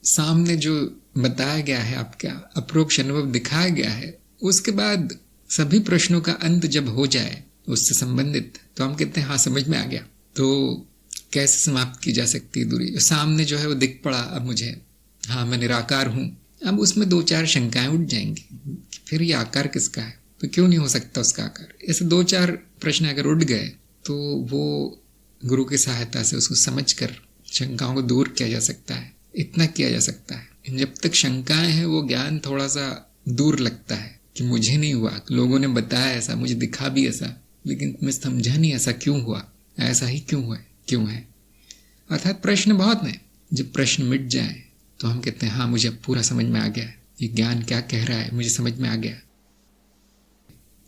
सामने जो बताया गया है, आपका अप्रोक्ष अनुभव दिखाया गया है, उसके बाद सभी प्रश्नों का अंत जब हो जाए उससे संबंधित, तो हम कहते हैं हाँ समझ में आ गया। तो कैसे समाप्त की जा सकती है दूरी? सामने जो है वो दिख पड़ा अब मुझे, हाँ मैं निराकार हूँ। अब उसमें 2-4 शंकाएं उठ जाएंगी, फिर ये आकार किसका है, तो क्यों नहीं हो सकता उसका आकार? ऐसे 2-4 प्रश्न अगर उठ गए तो वो गुरु की सहायता से उसको समझकर शंकाओं को दूर किया जा सकता है। इतना किया जा सकता है। जब तक शंकाएं हैं वो ज्ञान थोड़ा सा दूर लगता है कि मुझे नहीं हुआ, लोगों ने बताया ऐसा, मुझे दिखा भी ऐसा, लेकिन मैं समझा नहीं ऐसा क्यों हुआ, ऐसा ही क्यों है। अर्थात प्रश्न बहुत हैं। जब प्रश्न मिट जाए तो हम कहते हैं हाँ मुझे अब पूरा समझ में आ गया, ये ज्ञान क्या कह रहा है मुझे समझ में आ गया।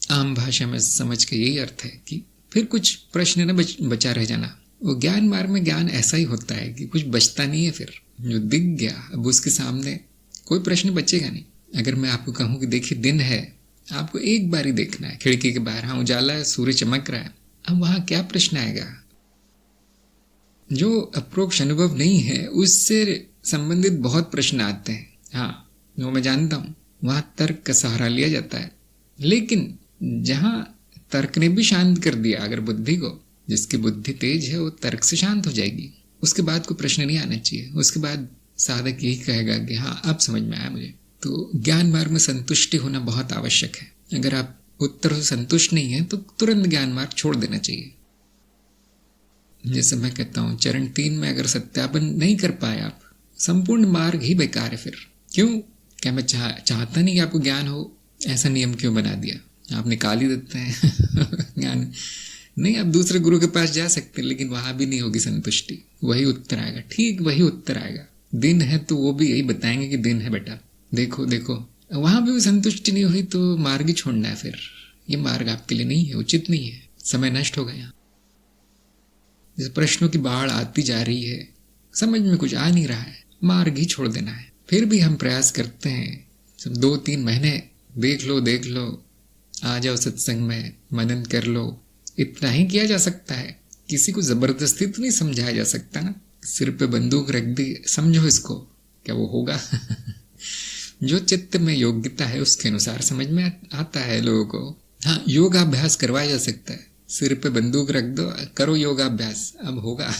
आम भाषा में समझ के यही अर्थ है कि फिर कुछ प्रश्न न बचा रह जाना। वो ज्ञान मार्ग में ज्ञान ऐसा ही होता है कि कुछ बचता नहीं है। फिर जो दिख गया अब उसके सामने कोई प्रश्न बचेगा नहीं। अगर मैं आपको कहूँ कि देखिए दिन है, आपको एक बार ही देखना है खिड़की के बाहर, हाँ उजाला है, सूर्य चमक रहा है, अब वहां क्या प्रश्न आएगा? जो अप्रोक्ष अनुभव नहीं है उससे संबंधित बहुत प्रश्न आते हैं। हाँ वो मैं जानता हूं, वहां तर्क का सहारा लिया जाता है, लेकिन जहां तर्क ने भी शांत कर दिया अगर बुद्धि को, जिसकी बुद्धि तेज है वो तर्क से शांत हो जाएगी, उसके बाद कोई प्रश्न नहीं आना चाहिए। उसके बाद साधक यही कहेगा कि हाँ अब समझ में आया मुझे। तो ज्ञान मार्ग में संतुष्टि होना बहुत आवश्यक है। अगर आप उत्तर से संतुष्ट नहीं है तो तुरंत ज्ञान मार्ग छोड़ देना चाहिए। जैसे मैं कहता हूँ चरण 3 में अगर सत्यापन नहीं कर पाए आप, संपूर्ण मार्ग ही बेकार है। फिर क्यों? क्या मैं चाहता नहीं कि आपको ज्ञान हो? ऐसा नियम क्यों बना दिया? आप निकाल ही देते हैं ज्ञान नहीं। आप दूसरे गुरु के पास जा सकते हैं, लेकिन वहां भी नहीं होगी संतुष्टि, वही उत्तर आएगा, ठीक वही उत्तर आएगा। दिन है तो वो भी यही बताएंगे कि दिन है बेटा, देखो देखो। वहां भी संतुष्टि नहीं हुई तो मार्ग ही छोड़ना है। फिर ये मार्ग आपके लिए नहीं है, उचित नहीं है, समय नष्ट हो गया। जैसे प्रश्नों की बाढ़ आती जा रही है, समझ में कुछ आ नहीं रहा है, मार्ग ही छोड़ देना है। फिर भी हम प्रयास करते हैं, 2-3 महीने देख लो, आ जाओ सत्संग में, मनन कर लो, इतना ही किया जा सकता है। किसी को जबरदस्ती तो नहीं समझाया जा सकता ना। सिर पे बंदूक रख दी, समझो इसको, क्या वो होगा? जो चित्त में योग्यता है उसके अनुसार समझ में आता है लोगों को। हाँ योगाभ्यास करवाया जा सकता है, सिर पे बंदूक रख दो, करो योगाभ्यास, अब होगा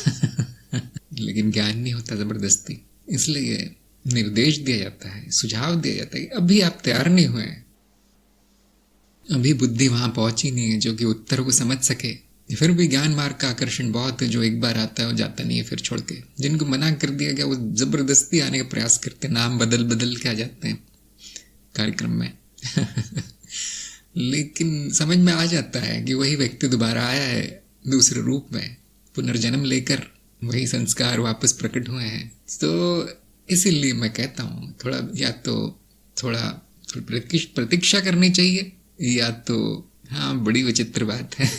लेकिन ज्ञान नहीं होता जबरदस्ती। इसलिए निर्देश दिया जाता है, सुझाव दिया जाता है। अभी आप तैयार नहीं हुए, अभी बुद्धि वहां पहुंची नहीं है जो कि उत्तर को समझ सके। फिर भी ज्ञान मार्ग का आकर्षण बहुत है, जो एक बार आता है वो जाता नहीं है फिर छोड़ के। जिनको मना कर दिया गया वो जबरदस्ती आने का प्रयास करते, नाम बदल के आ जाते हैं कार्यक्रम में लेकिन समझ में आ जाता है कि वही व्यक्ति दोबारा आया है दूसरे रूप में, पुनर्जन्म लेकर वही संस्कार वापस प्रकट हुए हैं। तो इसीलिए मैं कहता हूँ थोड़ा या तो थोड़ा प्रतीक्षा करनी चाहिए, या तो हाँ बड़ी विचित्र बात है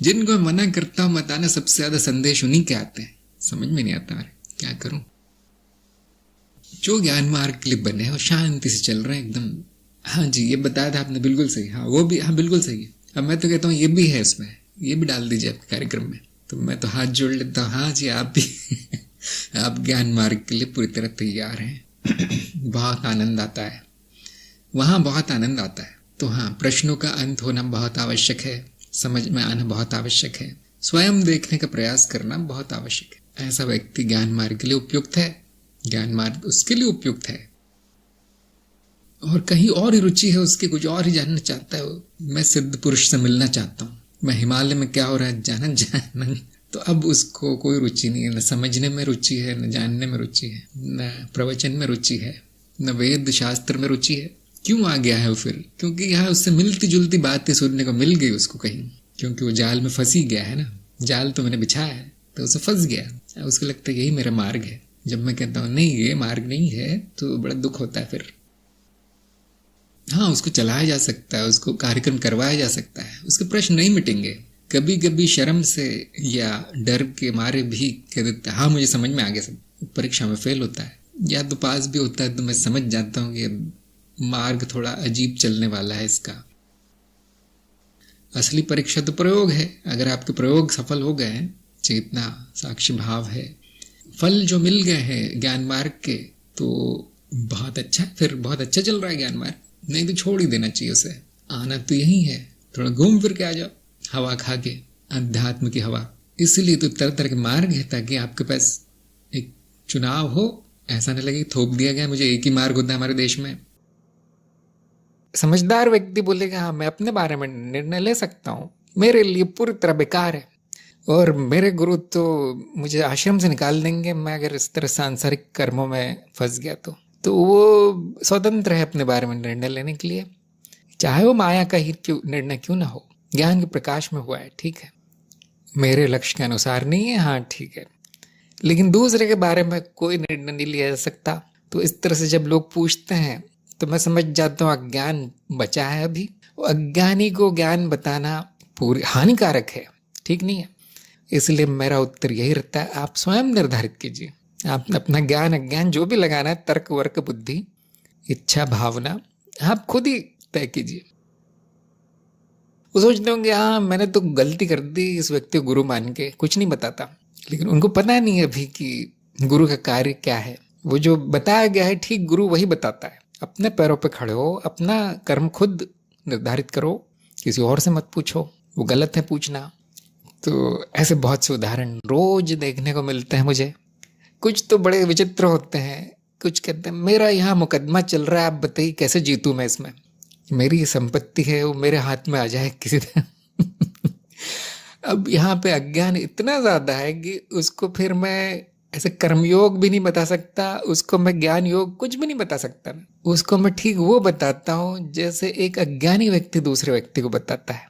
जिनको मैं मना करता हूँ मत आना, सबसे ज्यादा संदेश उन्हीं के आते हैं। समझ में नहीं आता, क्या करूं? जो ज्ञान मार्ग के लिए बने और शांति से चल रहे हैं एकदम। हाँ जी ये बताया था आपने, बिल्कुल सही। हाँ वो भी, हाँ बिल्कुल सही है। अब मैं तो कहता हूँ ये भी है उसमें, ये भी डाल दीजिए आपके कार्यक्रम में। तो मैं तो हाथ जोड़ लेता हूँ, हाँ जी आप भी आप ज्ञान मार्ग के लिए पूरी तरह तैयार हैं बहुत आनंद आता है वहां, बहुत आनंद आता है। तो हाँ प्रश्नों का अंत होना बहुत आवश्यक है, समझ में आना बहुत आवश्यक है, स्वयं देखने का प्रयास करना बहुत आवश्यक है। ऐसा व्यक्ति ज्ञान मार्ग के लिए उपयुक्त है, ज्ञान मार्ग उसके लिए उपयुक्त है। और कहीं और ही रुचि है उसकी, कुछ और ही जानना चाहता है वो। मैं सिद्ध पुरुष से मिलना चाहता हूँ, मैं हिमालय में क्या हो रहा है जानना, तो अब उसको कोई रुचि नहीं है, न समझने में रुचि है, न जानने में रुचि है, न प्रवचन में रुचि है, न वेद शास्त्र में रुचि है। क्यों आ गया है वो? फिर क्योंकि यहाँ उससे मिलती जुलती बातें सुनने को मिल गई उसको कहीं, क्योंकि वो जाल में फंसी गया है ना। जाल तो मैंने बिछाया है तो उसे फंस गया, उसको लगता है यही मेरा मार्ग है। जब मैं कहता हूँ नहीं ये मार्ग नहीं है तो बड़ा दुख होता है फिर। हाँ उसको चलाया जा सकता है, उसको कार्यक्रम करवाया जा सकता है, उसके प्रश्न नहीं मिटेंगे। कभी कभी शर्म से या डर के मारे भी कह देते हाँ मुझे समझ में आ गया, सब परीक्षा में फेल होता है या तो पास भी होता है, तो मैं समझ जाता हूँ कि मार्ग थोड़ा अजीब चलने वाला है इसका। असली परीक्षा तो प्रयोग है। अगर आपके प्रयोग सफल हो गए, चेतना साक्षी भाव है, फल जो मिल गए हैं ज्ञान मार्ग के, तो बहुत अच्छा, फिर बहुत अच्छा चल रहा है ज्ञान मार्ग, नहीं तो छोड़ ही देना चाहिए उसे। आना तो यही है, थोड़ा घूम फिर के आ जाओ हवा खा के, अध्यात्म की हवा। इसलिए तो तरह तरह के मार्ग है, ताकि आपके पास एक चुनाव हो, ऐसा नहीं लगे थोप दिया गया मुझे एक ही मार्ग होता है हमारे देश में। समझदार व्यक्ति बोलेगा हाँ मैं अपने बारे में निर्णय ले सकता हूँ, मेरे लिए पूरी तरह बेकार है और मेरे गुरु तो मुझे आश्रम से निकाल देंगे मैं अगर इस तरह सांसारिक कर्मों में फंस गया तो वो स्वतंत्र है अपने बारे में निर्णय लेने के लिए, चाहे वो माया का ही क्यों निर्णय क्यों ना हो। ज्ञान के प्रकाश में हुआ है, ठीक है, मेरे लक्ष्य के अनुसार नहीं है, हाँ ठीक है, लेकिन दूसरे के बारे में कोई निर्णय नहीं लिया जा सकता। तो इस तरह से जब लोग पूछते हैं तो मैं समझ जाता हूँ अज्ञान बचा है अभी। अज्ञानी को ज्ञान बताना पूरी हानिकारक है, ठीक नहीं है। इसलिए मेरा उत्तर यही रहता है, आप स्वयं निर्धारित कीजिए, आप अपना ज्ञान अज्ञान जो भी लगाना है, तर्क वर्क बुद्धि इच्छा भावना आप खुद ही तय कीजिए। वो सोचते होंगे हाँ मैंने तो गलती कर दी इस व्यक्ति को गुरु मान के, कुछ नहीं बताता, लेकिन उनको पता नहीं है अभी कि गुरु का कार्य क्या है। वो जो बताया गया है ठीक गुरु वही बताता है। अपने पैरों पे खड़े हो, अपना कर्म खुद निर्धारित करो, किसी और से मत पूछो, वो गलत है पूछना। तो ऐसे बहुत से उदाहरण रोज देखने को मिलते हैं मुझे। कुछ तो बड़े विचित्र होते हैं, कुछ कहते हैं मेरा यहाँ मुकदमा चल रहा है, आप बताइए कैसे जीतूं मैं इसमें, मेरी संपत्ति है वो मेरे हाथ में आ जाए किसी तरह। अब यहाँ पे अज्ञान इतना ज्यादा है कि उसको फिर मैं ऐसे कर्मयोग भी नहीं बता सकता, उसको मैं ज्ञान योग कुछ भी नहीं बता सकता। उसको मैं ठीक वो बताता हूँ जैसे एक अज्ञानी व्यक्ति दूसरे व्यक्ति को बताता है।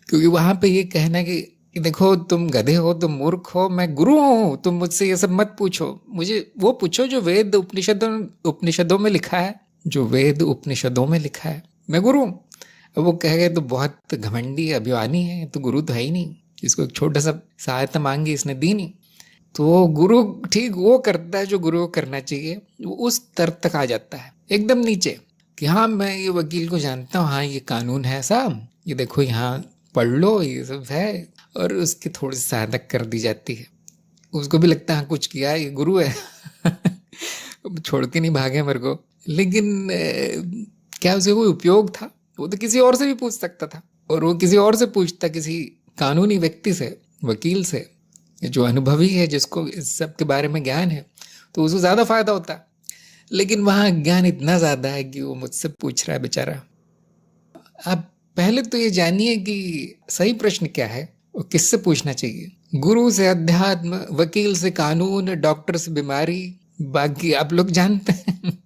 क्योंकि वहां पे ये कहना कि देखो तुम गधे हो, तुम मूर्ख हो, मैं गुरु हूं, तुम मुझसे ये सब मत पूछो, मुझे वो पूछो जो वेद उपनिषदों में लिखा है, जो वेद उपनिषदों में लिखा है, मैं गुरु हूं। अब वो कह गए तो बहुत घमंडी अभिमानी है, तो गुरु तो है ही नहीं, इसको एक छोटा सा सहायता मांगी इसने दी नहीं। तो गुरु ठीक वो करता है जो गुरु को करना चाहिए, वो उस स्तर तक आ जाता है एकदम नीचे कि हाँ मैं ये वकील को जानता हूँ, हाँ ये कानून है साहब, ये देखो यहाँ पढ़ लो, ये सब है, और उसकी थोड़ी सी सहायता कर दी जाती है। उसको भी लगता है हाँ कुछ किया, ये गुरु है। छोड़ के नहीं भागे मेरे को। लेकिन क्या उसे कोई उपयोग था? वो तो किसी और से भी पूछ सकता था, और वो किसी और से पूछता, किसी कानूनी व्यक्ति से, वकील से, जो अनुभवी है, जिसको इस सब के बारे में ज्ञान है, तो उसको ज्यादा फायदा होता। लेकिन वहां ज्ञान इतना ज्यादा है कि वो मुझसे पूछ रहा है बेचारा। आप पहले तो ये जानिए कि सही प्रश्न क्या है और किससे पूछना चाहिए। गुरु से अध्यात्म, वकील से कानून, डॉक्टर से बीमारी, बाकी आप लोग जानते हैं।